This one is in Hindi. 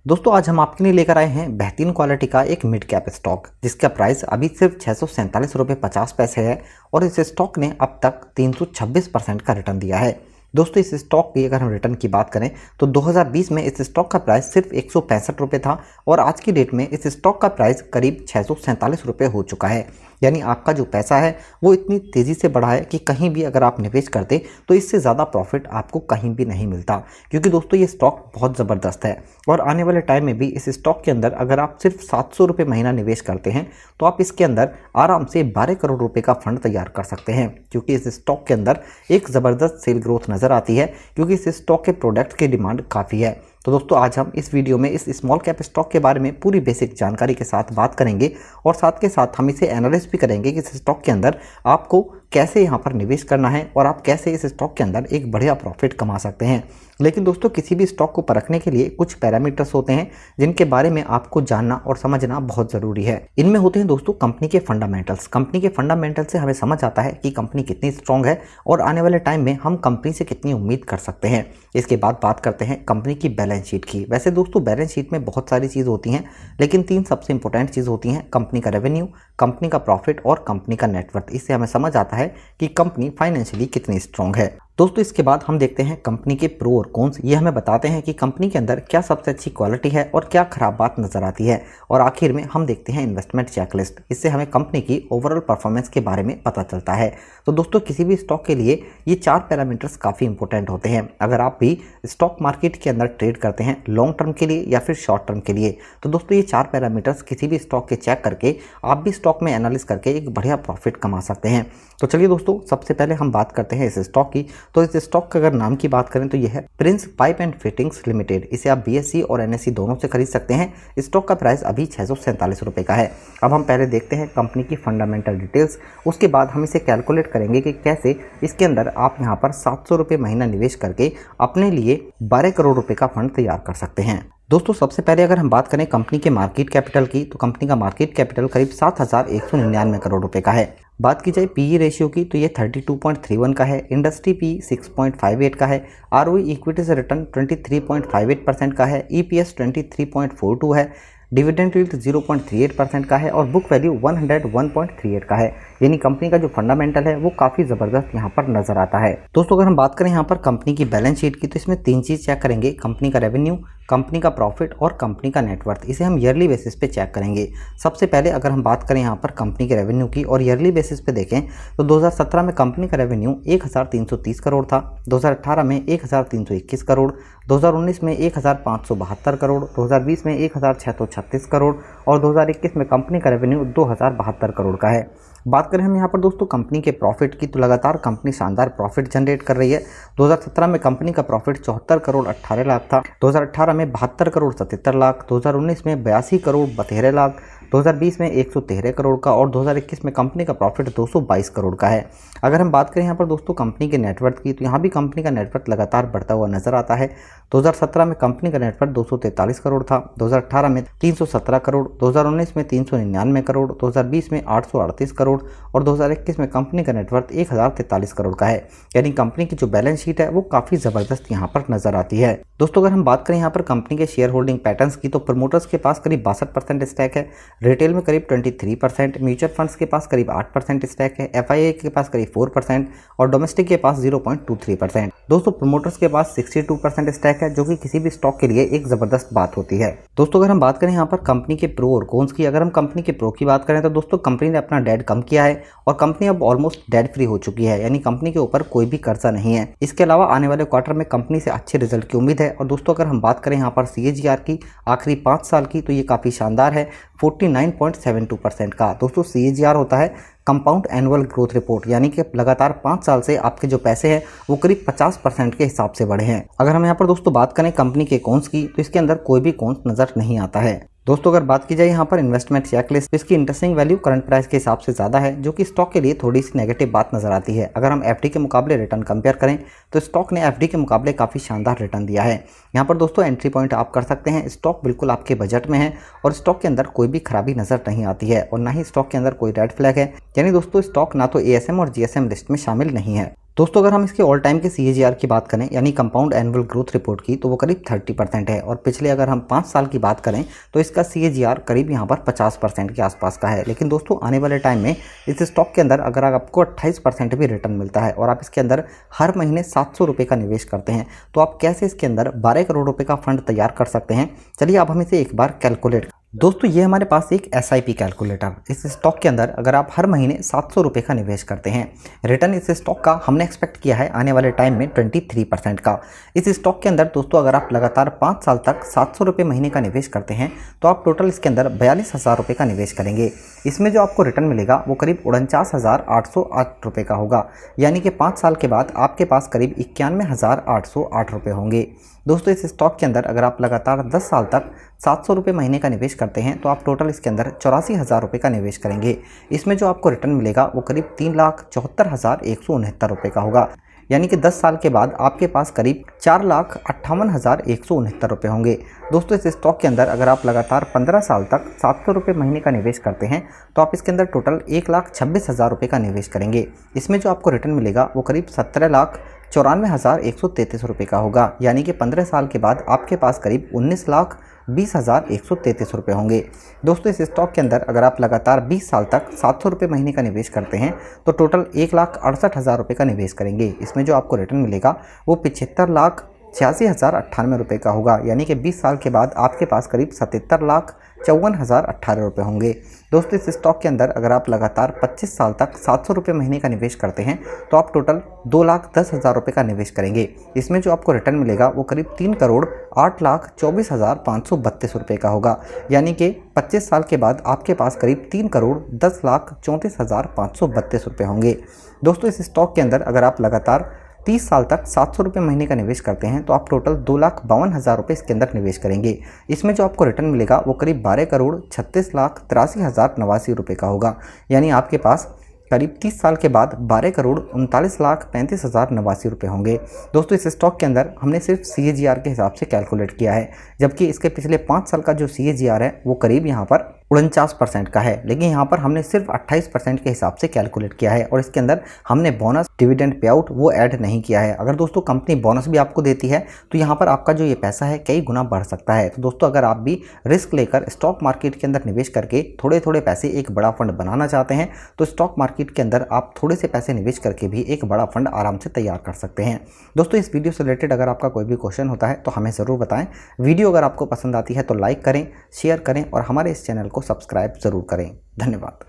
दोस्तों आज हम आपके लिए लेकर आए हैं बेहतरीन क्वालिटी का एक मिड कैप स्टॉक जिसका प्राइस अभी सिर्फ 647 रुपये 50 पैसे है और इस स्टॉक ने अब तक 326% का रिटर्न दिया है। दोस्तों इस स्टॉक की अगर हम रिटर्न की बात करें तो 2020 में इस स्टॉक का प्राइस सिर्फ 165 रुपये था और आज की डेट में इस स्टॉक का प्राइस करीब 647 रुपये हो चुका है। यानी आपका जो पैसा है वो इतनी तेज़ी से बढ़ा है कि कहीं भी अगर आप निवेश करते तो इससे ज़्यादा प्रॉफिट आपको कहीं भी नहीं मिलता, क्योंकि दोस्तों ये स्टॉक बहुत ज़बरदस्त है और आने वाले टाइम में भी इस स्टॉक के अंदर अगर आप सिर्फ 700 रुपये महीना निवेश करते हैं तो आप इसके अंदर आराम से 12 करोड़ रुपए का फंड तैयार कर सकते हैं, क्योंकि इस स्टॉक के अंदर एक ज़बरदस्त सेल ग्रोथ नज़र आती है क्योंकि इस स्टॉक के प्रोडक्ट की डिमांड काफ़ी है। तो दोस्तों आज हम इस वीडियो में इस स्मॉल कैप स्टॉक के बारे में पूरी बेसिक जानकारी के साथ बात करेंगे और साथ के साथ हम इसे एनालाइज भी करेंगे कि इस स्टॉक के अंदर आपको कैसे यहाँ पर निवेश करना है और आप कैसे इस स्टॉक के अंदर एक बढ़िया प्रॉफिट कमा सकते हैं। लेकिन दोस्तों किसी भी स्टॉक को परखने के लिए कुछ पैरामीटर्स होते हैं जिनके बारे में आपको जानना और समझना बहुत ज़रूरी है। इनमें होते हैं दोस्तों कंपनी के फंडामेंटल्स। कंपनी के फंडामेंटल से हमें समझ आता है कि कंपनी कितनी स्ट्रांग है और आने वाले टाइम में हम कंपनी से कितनी उम्मीद कर सकते हैं। इसके बाद बात करते हैं कंपनी की बैलेंस शीट की। वैसे दोस्तों बैलेंस शीट में बहुत सारी चीज़ होती हैं, लेकिन तीन सबसे इंपॉर्टेंट चीज़ होती हैं: कंपनी का रेवेन्यू, कंपनी का प्रॉफिट और कंपनी का नेटवर्थ। इससे हमें समझ आता है कि कंपनी फाइनेंशियली कितनी स्ट्रांग है। दोस्तों इसके बाद हम देखते हैं कंपनी के प्रो और कॉन्स। ये हमें बताते हैं कि कंपनी के अंदर क्या सबसे अच्छी क्वालिटी है और क्या खराब बात नजर आती है। और आखिर में हम देखते हैं इन्वेस्टमेंट चेकलिस्ट। इससे हमें कंपनी की ओवरऑल परफॉर्मेंस के बारे में पता चलता है। तो दोस्तों किसी भी स्टॉक के लिए ये चार पैरामीटर्स काफ़ी इंपॉर्टेंट होते हैं। अगर आप भी स्टॉक मार्केट के अंदर ट्रेड करते हैं लॉन्ग टर्म के लिए या फिर शॉर्ट टर्म के लिए, तो दोस्तों ये चार पैरामीटर्स किसी भी स्टॉक के चेक करके आप भी स्टॉक में एनालिस करके एक बढ़िया प्रॉफिट कमा सकते हैं। तो चलिए दोस्तों सबसे पहले हम बात करते हैं इस स्टॉक की। तो इस स्टॉक का अगर नाम की बात करें तो यह है Prince pipe and fittings limited. इसे आप BSE और NSE दोनों से खरीद सकते हैं। स्टॉक का प्राइस अभी 647 रुपये का है। अब हम पहले देखते हैं कंपनी की फंडामेंटल डिटेल्स, उसके बाद हम इसे कैलकुलेट करेंगे कि कैसे इसके अंदर आप यहाँ पर 700 रुपये महीना निवेश करके अपने लिए 12 करोड़ रुपए का फंड तैयार कर सकते हैं। दोस्तों सबसे पहले अगर हम बात करें कंपनी के मार्केट कैपिटल की, तो कंपनी का मार्केट कैपिटल करीब 7,199 करोड़ रुपए का है। बात की जाए PE रेशियो की तो ये 32.31 का है। इंडस्ट्री PE 6.58 का है। ROE इक्विटी से रिटर्न 23.58% का है। EPS 23.42 है। डिविडेंड यील्ड 0.38% का है और बुक वैल्यू 101.38 का है। यानी कंपनी का जो फंडामेंटल है वो काफ़ी ज़बरदस्त यहाँ पर नज़र आता है। दोस्तों अगर हम बात करें यहाँ पर कंपनी की बैलेंस शीट की, तो इसमें तीन चीज़ चेक करेंगे: कंपनी का रेवेन्यू, कंपनी का प्रॉफिट और कंपनी का नेटवर्थ। इसे हम ईयरली बेसिस पे चेक करेंगे। सबसे पहले अगर हम बात करें यहाँ पर कंपनी के रेवेन्यू की और ईयरली बेसिस पे देखें तो 2017 में कंपनी का रेवेन्यू 1,330 करोड़ था, 2018 में 1,321 करोड़, 2019 में 1,572 करोड़, 2020 में 1,636 करोड़ और 2021 में कंपनी का रेवेन्यू 2,072 करोड़ का है। बात करें हम यहाँ पर दोस्तों कंपनी के प्रॉफिट की, तो लगातार कंपनी शानदार प्रॉफिट जनरेट कर रही है। 2017 में कंपनी का प्रॉफिट 74 करोड़ 18 लाख था, 2018 में 72 करोड़ 77 लाख, 2019 में 82 करोड़ 13 लाख, 2020 में 113 करोड़ का और 2021 में कंपनी का प्रॉफिट 222 करोड़ का है। अगर हम बात करें यहाँ पर दोस्तों कंपनी के नेटवर्थ की, तो यहाँ भी कंपनी का नेटवर्थ लगातार बढ़ता हुआ नजर आता है। 2017 में कंपनी का नेटवर्थ 243 करोड़ था, 2018 में 317 करोड़, 2019 में 399 करोड़, 2020 में 838 करोड़ और 2021 में कंपनी का नेटवर्थ 1043 करोड़ का है। यानी कंपनी की जो बैलेंस शीट है वो काफ़ी ज़बरदस्त यहाँ पर नजर आती है। दोस्तों अगर हम बात करें यहाँ पर कंपनी के शेयर होल्डिंग पैटर्न्स की, तो प्रमोटर्स के पास करीब 62% स्टैक है, रिटेल में करीब 23%, म्यूचुअल फंड्स के पास करीब 8% स्टैक है, FII के पास करीब 4% और डोमेस्टिक के पास 0.23%। दोस्तों प्रमोटर्स के पास 62% स्टैक है, जो कि किसी भी स्टॉक के लिए एक ज़बरदस्त बात होती है। दोस्तों अगर हम बात करें यहाँ पर कंपनी के प्रो और कॉन्स की, अगर हम कंपनी के प्रो की बात करें तो दोस्तों कंपनी ने अपना डेट कम किया है और कंपनी अब ऑलमोस्ट डेट फ्री हो चुकी है, यानी कंपनी के ऊपर कोई भी कर्जा नहीं है। इसके अलावा आने वाले क्वार्टर में कंपनी से अच्छे रिजल्ट की उम्मीद है। और दोस्तों अगर हम बात करें यहाँ पर CAGR की आखिरी 5 साल की, तो ये काफ़ी शानदार है, 49.72% का। दोस्तों CAGR होता है कंपाउंड एनुअल ग्रोथ रिपोर्ट, यानी कि लगातार 5 साल से आपके जो पैसे हैं वो करीब 50% के हिसाब से बढ़े हैं। अगर हम यहाँ पर दोस्तों बात करें कंपनी के कॉन्स की, तो इसके अंदर कोई भी कॉन्स नज़र नहीं आता है। दोस्तों अगर बात की जाए यहाँ पर इन्वेस्टमेंट चेकलिस्ट, तो इसकी इंटरेस्टिंग वैल्यू करंट प्राइस के हिसाब से ज़्यादा है, जो कि स्टॉक के लिए थोड़ी सी नेगेटिव बात नजर आती है। अगर हम FD के मुकाबले रिटर्न कंपेयर करें तो स्टॉक ने FD के मुकाबले काफ़ी शानदार रिटर्न दिया है। यहाँ पर दोस्तों एंट्री पॉइंट आप कर सकते हैं। स्टॉक बिल्कुल आपके बजट में है और स्टॉक के अंदर कोई भी खराबी नजर नहीं आती है और ना ही स्टॉक के अंदर कोई रेड फ्लैग है। यानी दोस्तों स्टॉक ना तो ASM और GSM लिस्ट में शामिल नहीं है। दोस्तों अगर हम इसके ऑल टाइम के CAGR की बात करें यानी कंपाउंड एनुअल ग्रोथ रिपोर्ट की, तो वो करीब 30% है और पिछले अगर हम 5 साल की बात करें तो इसका CAGR करीब यहाँ पर 50% के आसपास का है। लेकिन दोस्तों आने वाले टाइम में इस स्टॉक के अंदर अगर आपको 28% भी रिटर्न मिलता है और आप इसके अंदर हर महीने 700 रुपये का निवेश करते हैं, तो आप कैसे इसके अंदर 12 करोड़ रुपये का फंड तैयार कर सकते हैं। चलिए अब हम इसे एक बार कैलकुलेट। दोस्तों ये हमारे पास एक SIP कैलकुलेटर, इस स्टॉक के अंदर अगर आप हर महीने 700 रुपये का निवेश करते हैं, रिटर्न इस स्टॉक का हमने एक्सपेक्ट किया है आने वाले टाइम में 23% का। इस स्टॉक के अंदर दोस्तों अगर आप लगातार 5 साल तक 700 रुपये महीने का निवेश करते हैं तो आप टोटल इसके अंदर 42,000 रुपये का निवेश करेंगे। इसमें जो आपको रिटर्न मिलेगा वो करीब 49,808 रुपये का होगा, यानी कि 5 साल के बाद आपके पास करीब 91,808 रुपये होंगे। दोस्तों इस स्टॉक के अंदर अगर आप लगातार 10 साल तक 700 रुपये महीने का निवेश करते हैं तो आप टोटल इसके अंदर 84,000 रुपये का निवेश करेंगे। इसमें जो आपको रिटर्न मिलेगा वो करीब 3,74,169 रुपये का होगा, यानी कि 10 साल के बाद आपके पास करीब 4,58,169 रुपये होंगे। दोस्तों इस स्टॉक के अंदर अगर आप लगातार 15 साल तक 700 रुपये महीने का निवेश करते हैं तो आप इसके अंदर टोटल 1,26,000 रुपये का निवेश करेंगे। इसमें जो आपको रिटर्न मिलेगा वो करीब 17,94,133 रुपये का होगा, यानी कि 15 साल के बाद आपके पास करीब 19,20,133 रुपये होंगे। दोस्तों इस स्टॉक के अंदर अगर आप लगातार 20 साल तक 700 रुपये महीने का निवेश करते हैं तो टोटल 1,68,000 रुपये का निवेश करेंगे। इसमें जो आपको रिटर्न मिलेगा वो 75,86,098 रुपये का होगा, यानी कि 20 साल के बाद आपके पास करीब 77,54,018 रुपये होंगे। दोस्तों इस स्टॉक के अंदर अगर आप लगातार 25 साल तक 700 रुपये महीने का निवेश करते हैं तो आप टोटल 2,10,000 रुपये का निवेश करेंगे। इसमें जो आपको रिटर्न मिलेगा वो करीब 3,08,24,532 रुपये का होगा, यानी कि 25 साल के बाद आपके पास करीब 3,10,34,532 रुपये होंगे। दोस्तों इस स्टॉक के अंदर अगर आप लगातार 30 साल तक 700 रुपये महीने का निवेश करते हैं तो आप टोटल 2,52,000 रुपये इसके अंदर निवेश करेंगे। इसमें जो आपको रिटर्न मिलेगा वो करीब 12,36,83,089 रुपये का होगा, यानी आपके पास करीब 30 साल के बाद 12,39,35,089 रुपये होंगे। दोस्तों इस स्टॉक के अंदर हमने सिर्फ CAGR के हिसाब से कैलकुलेट किया है, जबकि इसके पिछले 5 साल का जो CAGR है वो करीब यहाँ पर 49% का है, लेकिन यहाँ पर हमने सिर्फ 28% के हिसाब से कैलकुलेट किया है और इसके अंदर हमने बोनस, डिविडेंड पे आउट वो ऐड नहीं किया है। अगर दोस्तों कंपनी बोनस भी आपको देती है तो यहाँ पर आपका जो ये पैसा है कई गुना बढ़ सकता है। तो दोस्तों अगर आप भी रिस्क लेकर स्टॉक मार्केट के अंदर निवेश करके थोड़े थोड़े पैसे एक बड़ा फंड बनाना चाहते हैं तो स्टॉक मार्केट के अंदर आप थोड़े से पैसे निवेश करके भी एक बड़ा फंड आराम से तैयार कर सकते हैं। दोस्तों इस वीडियो से रिलेटेड अगर आपका कोई भी क्वेश्चन होता है तो हमें ज़रूर बताएं। वीडियो अगर आपको पसंद आती है तो लाइक करें, शेयर करें और हमारे इस चैनल को सब्सक्राइब ज़रूर करें। धन्यवाद।